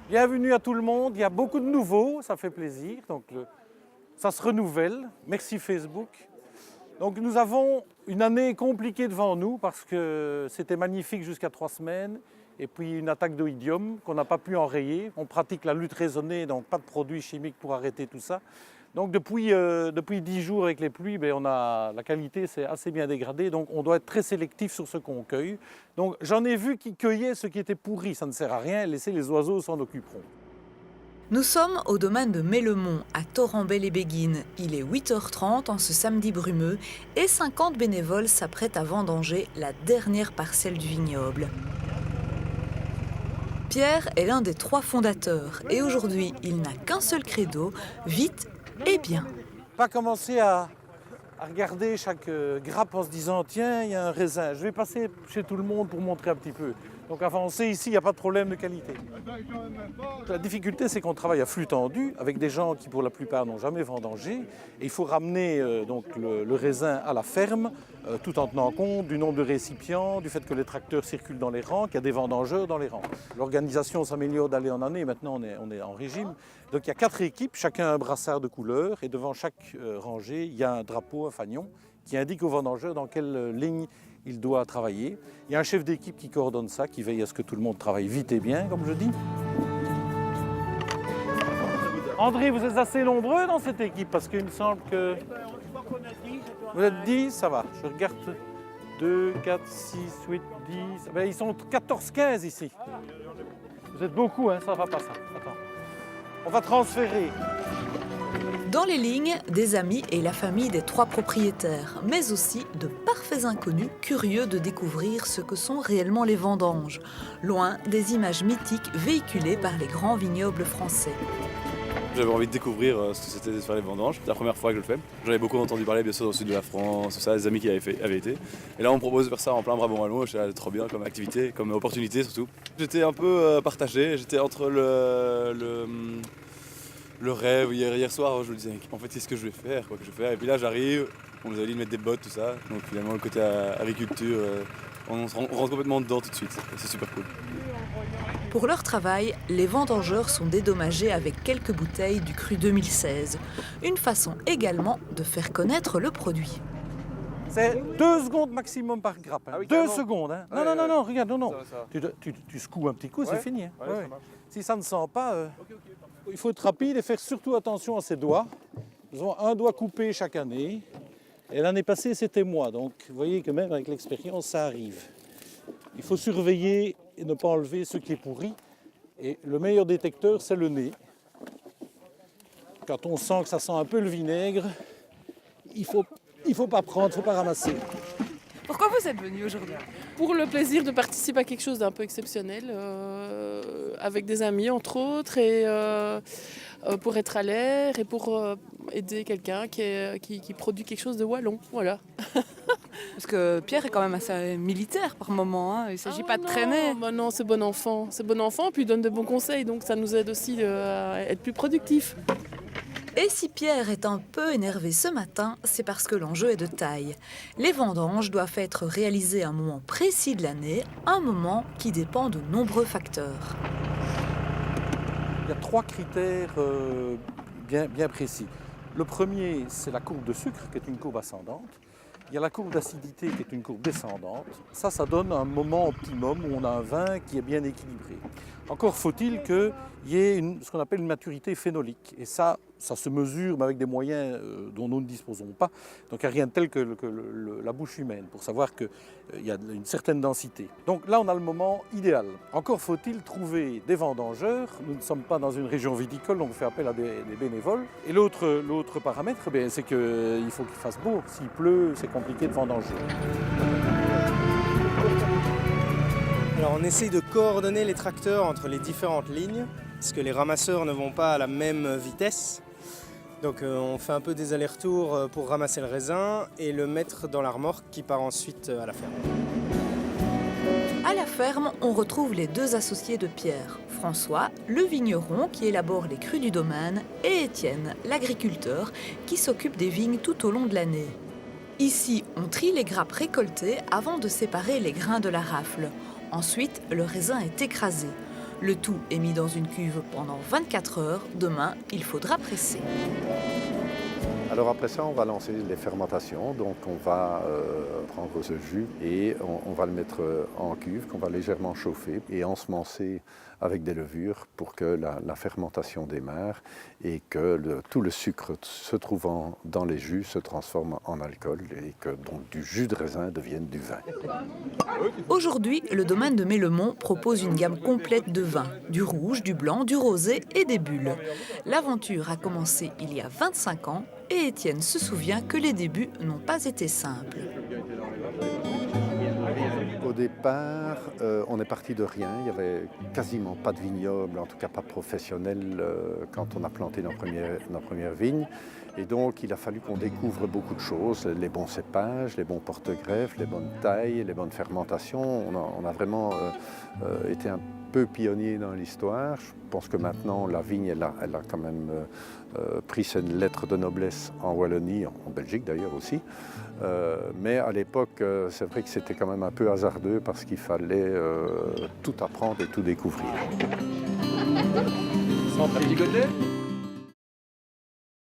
Bienvenue à tout le monde, il y a beaucoup de nouveaux, ça fait plaisir, donc ça se renouvelle. Merci Facebook. Donc nous avons une année compliquée devant nous parce que c'était magnifique jusqu'à 3 semaines et puis une attaque d'oïdium qu'on n'a pas pu enrayer. On pratique la lutte raisonnée, donc pas de produits chimiques pour arrêter tout ça. Donc depuis 10 jours avec les pluies, la qualité s'est assez bien dégradée, donc on doit être très sélectif sur ce qu'on cueille. Donc j'en ai vu qui cueillaient ce qui était pourri, ça ne sert à rien, laissez les oiseaux s'en occuperont. Nous sommes au domaine de Mélemont, à Torrembel-les-Béguines. Il est 8h30 en ce samedi brumeux et 50 bénévoles s'apprêtent à vendanger la dernière parcelle du vignoble. Pierre est l'un des 3 fondateurs et aujourd'hui, il n'a qu'un seul credo, vite et bien. Pas commencer à regarder chaque grappe en se disant tiens, il y a un raisin. Je vais passer chez tout le monde pour montrer un petit peu. Donc avancez ici, il n'y a pas de problème de qualité. La difficulté, c'est qu'on travaille à flux tendu avec des gens qui, pour la plupart, n'ont jamais vendangé. Et il faut ramener le raisin à la ferme, tout en tenant compte du nombre de récipients, du fait que les tracteurs circulent dans les rangs, qu'il y a des vendangeurs dans les rangs. L'organisation s'améliore d'année en année. Maintenant, on est en régime. Donc il y a 4 équipes, chacun un brassard de couleur. Et devant chaque rangée, il y a un drapeau, un fanion, qui indique au vendangeur dans quelle ligne il doit travailler. Il y a un chef d'équipe qui coordonne ça, qui veille à ce que tout le monde travaille vite et bien, comme je dis. André, vous êtes assez nombreux dans cette équipe, parce qu'il me semble que... Vous êtes 10, ça va. Je regarde 2, 4, 6, 8, 10... ils sont 14, 15 ici. Vous êtes beaucoup, hein, ça va pas ça. Attends. On va transférer. Dans les lignes, des amis et la famille des 3 propriétaires, mais aussi de parfaits inconnus curieux de découvrir ce que sont réellement les vendanges, loin des images mythiques véhiculées par les grands vignobles français. J'avais envie de découvrir ce que c'était de faire les vendanges. C'est la première fois que je le fais. J'avais beaucoup entendu parler, bien sûr, dans le sud de la France, tout ça, des amis qui avaient été. Et là, on me propose de faire ça en plein Brabant-Wallon. Je suis trop bien comme activité, comme opportunité surtout. J'étais un peu partagé. J'étais entre le rêve. Hier soir, je me disais, en fait, qu'est-ce que je vais faire, quoi que je vais faire. Et puis là, j'arrive, on nous a dit de mettre des bottes, tout ça. Donc finalement, le côté agriculture, on rentre complètement dedans tout de suite. C'est super cool. Pour leur travail, les vendangeurs sont dédommagés avec quelques bouteilles du cru 2016. Une façon également de faire connaître le produit. C'est 2 secondes maximum par grappe. Hein. Ah oui, 2 secondes. Hein. Non, regarde, non. Ça. Tu secoues un petit coup, c'est fini. Hein. Ouais. Si ça ne sent pas, il faut être rapide et faire surtout attention à ses doigts. Nous avons un doigt coupé chaque année. Et l'année passée, c'était moi. Donc, vous voyez que même avec l'expérience, ça arrive. Il faut surveiller et ne pas enlever ce qui est pourri. Et le meilleur détecteur, c'est le nez. Quand on sent que ça sent un peu le vinaigre, il faut pas prendre, il ne faut pas ramasser. Pourquoi vous êtes venu aujourd'hui? Pour le plaisir de participer à quelque chose d'un peu exceptionnel, avec des amis entre autres, et pour être à l'air et pour aider quelqu'un qui produit quelque chose de wallon. Voilà. Parce que Pierre est quand même assez militaire par moment, hein. Il ne s'agit pas de traîner. Non, c'est bon enfant. C'est bon enfant, puis il donne de bons conseils, donc ça nous aide aussi à être plus productifs. Et si Pierre est un peu énervé ce matin, c'est parce que l'enjeu est de taille. Les vendanges doivent être réalisées à un moment précis de l'année, un moment qui dépend de nombreux facteurs. Il y a 3 critères bien précis. Le premier, c'est la courbe de sucre, qui est une courbe ascendante. Il y a la courbe d'acidité, qui est une courbe descendante. Ça donne un moment optimum où on a un vin qui est bien équilibré. Encore faut-il qu'il y ait ce qu'on appelle une maturité phénolique. Et ça se mesure, mais avec des moyens dont nous ne disposons pas. Donc il n'y a rien de tel que la bouche humaine pour savoir qu'il y a une certaine densité. Donc là, on a le moment idéal. Encore faut-il trouver des vendangeurs. Nous ne sommes pas dans une région viticole, donc on fait appel à des bénévoles. Et l'autre paramètre, c'est qu'il faut qu'il fasse beau. S'il pleut, c'est compliqué de vendanger. Alors on essaye de coordonner les tracteurs entre les différentes lignes, parce que les ramasseurs ne vont pas à la même vitesse. Donc on fait un peu des allers-retours pour ramasser le raisin et le mettre dans la remorque qui part ensuite à la ferme. À la ferme, on retrouve les 2 associés de Pierre, François, le vigneron qui élabore les crus du domaine, et Étienne, l'agriculteur, qui s'occupe des vignes tout au long de l'année. Ici, on trie les grappes récoltées avant de séparer les grains de la rafle. Ensuite, le raisin est écrasé. Le tout est mis dans une cuve pendant 24 heures. Demain, il faudra presser. Alors après ça, on va lancer les fermentations. Donc on va prendre ce jus et on va le mettre en cuve qu'on va légèrement chauffer et ensemencer avec des levures pour que la fermentation démarre et que tout le sucre se trouvant dans les jus se transforme en alcool et que donc du jus de raisin devienne du vin. Aujourd'hui, le domaine de Mélemont propose une gamme complète de vins, du rouge, du blanc, du rosé et des bulles. L'aventure a commencé il y a 25 ans et Étienne se souvient que les débuts n'ont pas été simples. Au départ, on est parti de rien. Il n'y avait quasiment pas de vignoble, en tout cas pas professionnel, quand on a planté nos premières vignes. Et donc, il a fallu qu'on découvre beaucoup de choses, les bons cépages, les bons porte-greffes, les bonnes tailles, les bonnes fermentations. On a vraiment été un peu pionnier dans l'histoire. Je pense que maintenant, la vigne, elle a quand même pris ses lettres de noblesse en Wallonie, en Belgique d'ailleurs aussi. Mais à l'époque, c'est vrai que c'était quand même un peu hasardeux parce qu'il fallait tout apprendre et tout découvrir. Sans petit côté